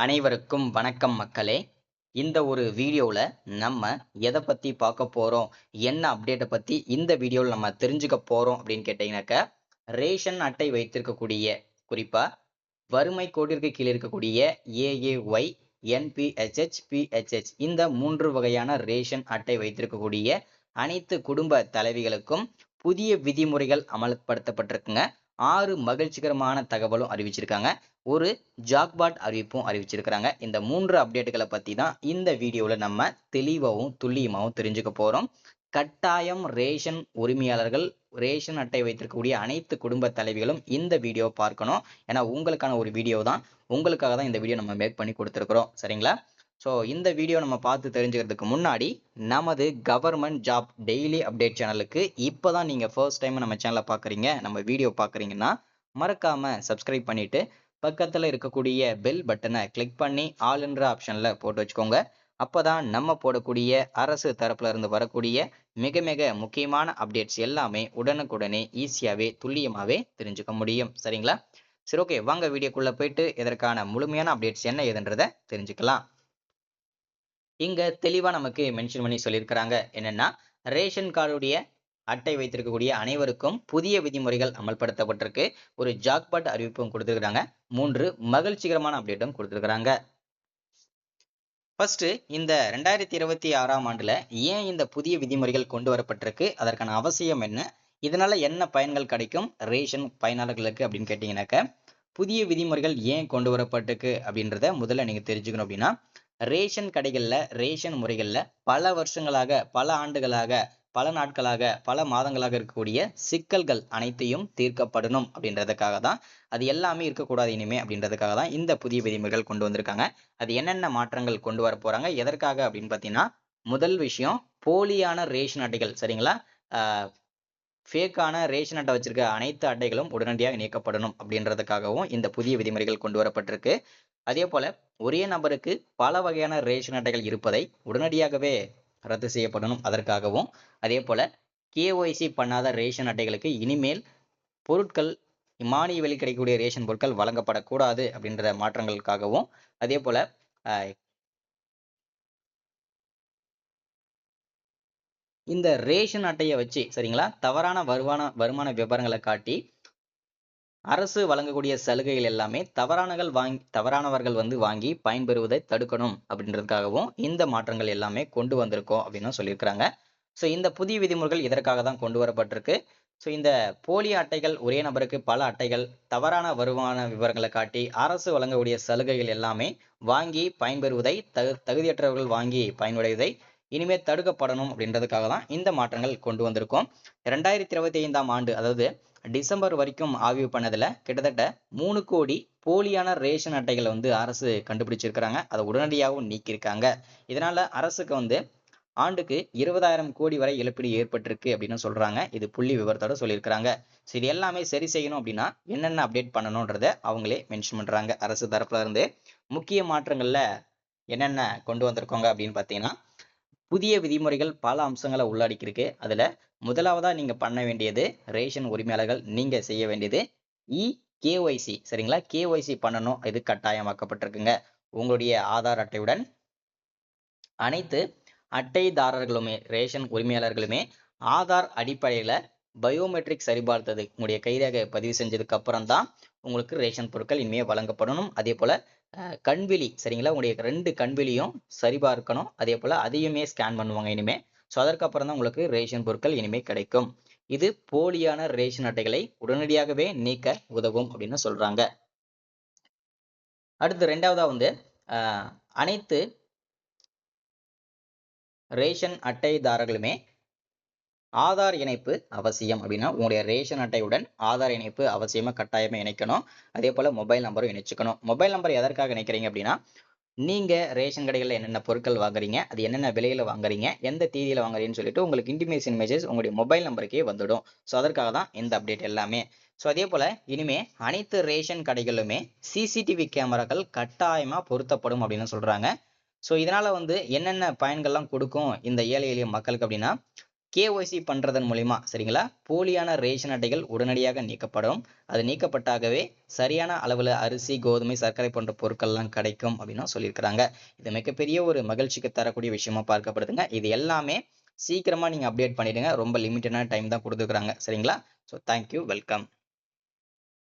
அனைவருக்கும் வணக்கம் மக்களே. இந்த ஒரு வீடியோல நம்ம எதை பத்தி பார்க்க போறோம், என்ன அப்டேட்டை பத்தி இந்த வீடியோல நம்ம தெரிஞ்சுக்க போறோம் அப்படின்னு கேட்டீங்கன்னாக்க, ரேஷன் அட்டை வைத்திருக்கக்கூடிய, குறிப்பா வறுமை கோட்டிற்கு கீழ் இருக்கக்கூடிய ஏஏஒய், என்பிஹெச்ஹெச், பிஹெச்ஹெச் இந்த 3 வகையான ரேஷன் அட்டை வைத்திருக்கக்கூடிய அனைத்து குடும்ப தலைவிகளுக்கும் புதிய விதிமுறைகள் அமல்படுத்தப்பட்டிருக்குங்க. 6 மகிழ்ச்சிகரமான தகவலும் அறிவிச்சிருக்காங்க. ஒரு ஜாக்பாட் அறிவிப்பும் அறிவிச்சிருக்கிறாங்க. இந்த 3 அப்டேட்டுகளை பத்தி தான் இந்த வீடியோல நம்ம தெளிவாகவும் துல்லியமாகவும் தெரிஞ்சுக்க போறோம். கட்டாயம் ரேஷன் உரிமையாளர்கள், ரேஷன் அட்டை வைத்திருக்கக்கூடிய அனைத்து குடும்ப தலைவிகளும் இந்த வீடியோ பார்க்கணும். ஏன்னா உங்களுக்கான ஒரு வீடியோ தான், உங்களுக்காக தான் இந்த வீடியோ நம்ம மேக் பண்ணி கொடுத்துருக்குறோம். சரிங்களா? ஸோ இந்த வீடியோ நம்ம பார்த்து தெரிஞ்சுக்கிறதுக்கு முன்னாடி நமது கவர்மெண்ட் ஜாப் டெய்லி அப்டேட் சேனலுக்கு இப்போதான் நீங்க ஃபர்ஸ்ட் டைம் நம்ம சேனலை பார்க்குறீங்க, நம்ம வீடியோ பார்க்குறீங்கன்னா மறக்காம சப்ஸ்கிரைப் பண்ணிட்டு பக்கத்துல இருக்கக்கூடிய பெல் பட்டனை கிளிக் பண்ணி ஆல் என்ற ஆப்ஷன்ல போட்டு வச்சுக்கோங்க. அப்பதான் நம்ம போடக்கூடிய அரசு தரப்புல இருந்து வரக்கூடிய மிக மிக முக்கியமான அப்டேட்ஸ் எல்லாமே உடனுக்குடனே ஈஸியாவே துல்லியமாவே தெரிஞ்சுக்க முடியும். சரிங்களா? சரி, ஓகே, வாங்க வீடியோக்குள்ள போயிட்டு இதற்கான முழுமையான அப்டேட்ஸ் என்ன ஏதுன்றதை தெரிஞ்சுக்கலாம். இங்க தெளிவா நமக்கு மென்ஷன் பண்ணி சொல்லியிருக்கிறாங்க. என்னன்னா, ரேஷன் கார்டுடைய அட்டை வைத்திருக்கக்கூடிய அனைவருக்கும் புதிய விதிமுறைகள் அமல்படுத்தப்பட்டிருக்கு. ஒரு ஜாக்பாட் அறிவிப்பும் கொடுத்திருக்கிறாங்க. 3 மகிழ்ச்சிகரமான அப்டேட்டும் கொடுத்திருக்கிறாங்க. ஃபர்ஸ்ட், இந்த 2026ஆம் ஆண்டுல ஏன் இந்த புதிய விதிமுறைகள் கொண்டு வரப்பட்டிருக்கு, அதற்கான அவசியம் என்ன, இதனால என்ன பயன்கள் கிடைக்கும் ரேஷன் பயனாளர்களுக்கு அப்படின்னு கேட்டீங்கன்னாக்க, புதிய விதிமுறைகள் ஏன் கொண்டு வரப்பட்டிருக்கு அப்படின்றத முதல்ல நீங்க தெரிஞ்சுக்கணும். அப்படின்னா, ரேஷன் கடைகள்ல, ரேஷன் முறைகள்ல பல வருஷங்களாக, பல ஆண்டுகளாக, பல நாட்களாக, பல மாதங்களாக இருக்கக்கூடிய சிக்கல்கள் அனைத்தையும் தீர்க்கப்படணும் அப்படின்றதுக்காக தான், அது எல்லாமே இருக்கக்கூடாது இனிமே அப்படின்றதுக்காக தான் இந்த புதிய விதிமுறைகள் கொண்டு வந்திருக்காங்க. அது என்னென்ன மாற்றங்கள் கொண்டு வர போறாங்க, எதற்காக அப்படின்னு பார்த்தீங்கன்னா, முதல் விஷயம் போலியான ரேஷன் அட்டைகள். சரிங்களா? ஃபேக்கான ரேஷன் அட்டை வச்சிருக்க அனைத்து அட்டைகளும் உடனடியாக நீக்கப்படணும் அப்படின்றதுக்காகவும் இந்த புதிய விதிமுறைகள் கொண்டு வரப்பட்டிருக்கு. அதே போல ஒரே நபருக்கு பல வகையான ரேஷன் அட்டைகள் இருப்பதை உடனடியாகவே ரத்து செய்யப்படணும் அதற்காகவும், அதே போல கேஒய்சி பண்ணாத ரேஷன் அட்டைகளுக்கு இனிமேல் பொருட்கள், மானிய விலையில் கிடைக்கக்கூடிய ரேஷன் பொருட்கள் வழங்கப்படக்கூடாது அப்படின்ற மாற்றங்களுக்காகவும், அதே போல இந்த ரேஷன் அட்டையை வச்சு, சரிங்களா, தவறான வருமான விவரங்களை காட்டி அரசு வழங்கக்கூடிய சலுகைகள் எல்லாமே தவறானவர்கள் வந்து வாங்கி பயன்பெறுவதை தடுக்கணும் அப்படின்றதுக்காகவும் இந்த மாற்றங்கள் எல்லாமே கொண்டு வந்திருக்கோம் அப்படின்னு சொல்லியிருக்கிறாங்க. ஸோ இந்த புதிய விதிமுறைகள் இதற்காக தான் கொண்டு வரப்பட்டிருக்கு. ஸோ இந்த போலி அட்டைகள், ஒரே நபருக்கு பல அட்டைகள், தவறான வருமான விவரங்களை காட்டி அரசு வழங்கக்கூடிய சலுகைகள் எல்லாமே வாங்கி பயன்பெறுவதை, தகுதியற்றவர்கள் வாங்கி பயன்படுவதை இனிமேல் தடுக்கப்படணும் அப்படின்றதுக்காக தான் இந்த மாற்றங்கள் கொண்டு வந்திருக்கோம். 2025ஆம் ஆண்டு, அதாவது டிசம்பர் வரைக்கும் ஆய்வு பண்ணதுல கிட்டத்தட்ட 3 கோடி போலியான ரேஷன் அட்டைகளை வந்து அரசு கண்டுபிடிச்சிருக்கிறாங்க. அதை உடனடியாகவும் நீக்கியிருக்காங்க. இதனால அரசுக்கு வந்து ஆண்டுக்கு 20,000 கோடி வரை இழப்பீடு ஏற்பட்டிருக்கு அப்படின்னு சொல்றாங்க. இது புள்ளி விவரத்தோட சொல்லியிருக்கிறாங்க. ஸோ இது எல்லாமே சரி செய்யணும் அப்படின்னா என்னென்ன அப்டேட் பண்ணணும்ன்றத அவங்களே மென்ஷன் பண்றாங்க. அரசு தரப்புல இருந்து முக்கிய மாற்றங்கள்ல என்னென்ன கொண்டு வந்திருக்கோங்க அப்படின்னு பார்த்தீங்கன்னா, புதிய விதிமுறைகள் பல அம்சங்களை உள்ளடக்கியிருக்கு. அதுல முதலாவதா நீங்க பண்ண வேண்டியது, ரேஷன் உரிமையாளர்கள் நீங்க செய்ய வேண்டியது கேஒய்சி. சரிங்களா? கேஒய்சி பண்ணணும். இது கட்டாயமாக்கப்பட்டிருக்குங்க. உங்களுடைய ஆதார் அட்டையுடன் அனைத்து அட்டைதாரர்களுமே, ரேஷன் உரிமையாளர்களுமே ஆதார் அடிப்படையில பயோமெட்ரிக் சரிபார்த்தது, உங்களுடைய கைரேகை பதிவு செஞ்சதுக்கு அப்புறம் தான் உங்களுக்கு ரேஷன் பொருட்கள் இனிமே வழங்கப்படணும். அதே போல கண்விழி, சரிங்களா, உங்களுடைய 2 கண்விழியும் சரிபார்க்கணும். அதே போல அதையுமே ஸ்கேன் பண்ணுவாங்க இனிமே. ஸோ அதற்கப்புறம் தான் உங்களுக்கு ரேஷன் பொருட்கள் இனிமே கிடைக்கும். இது போலியான ரேஷன் அட்டைகளை உடனடியாகவே நீக்க உதவும் அப்படின்னு சொல்றாங்க. அடுத்து 2வதா வந்து அனைத்து ரேஷன் அட்டைதாரர்களுமே ஆதார் இணைப்பு அவசியம். அப்படின்னா உங்களுடைய ரேஷன் அட்டையுடன் ஆதார் இணைப்பு அவசியமா கட்டாயமா இணைக்கணும். அதே போல மொபைல் நம்பரும் இணைச்சுக்கணும். மொபைல் நம்பர் எதற்காக இணைக்கிறீங்க அப்படின்னா, நீங்க ரேஷன் கடைகள்ல என்னென்ன பொருட்கள் வாங்குறீங்க, அது என்னென்ன விலையில வாங்குறீங்க, எந்த தேதியில வாங்குறீங்கன்னு சொல்லிட்டு உங்களுக்கு இன்டிமேஷன் மெசேஜ் உங்களுடைய மொபைல் நம்பருக்கே வந்துடும். ஸோ அதற்காக தான் இந்த அப்டேட் எல்லாமே. ஸோ அதே போல இனிமே அனைத்து ரேஷன் கடைகளுமே சிசிடிவி கேமராக்கள் கட்டாயமா பொருத்தப்படும் அப்படின்னு சொல்றாங்க. ஸோ இதனால வந்து என்னென்ன பயன்கள்லாம் கொடுக்கும் இந்த ஏழை எளிய மக்களுக்கு அப்படின்னா, கேஒய்சி பண்றதன் மூலியமா சரிங்களா போலியான ரேஷன் அட்டைகள் உடனடியாக நீக்கப்படும். அது நீக்கப்பட்டாகவே சரியான அளவுல அரிசி, கோதுமை, சர்க்கரை போன்ற பொருட்கள்லாம் கிடைக்கும் அப்படின்னு சொல்லியிருக்கிறாங்க. இது மிகப்பெரிய ஒரு மகிழ்ச்சிக்கு தரக்கூடிய விஷயமா பார்க்கப்படுதுங்க. இது எல்லாமே சீக்கிரமா நீங்க அப்டேட் பண்ணிடுங்க. ரொம்ப லிமிட்டடான டைம் தான் கொடுத்துருக்காங்க. சரிங்களா? So thank you, welcome.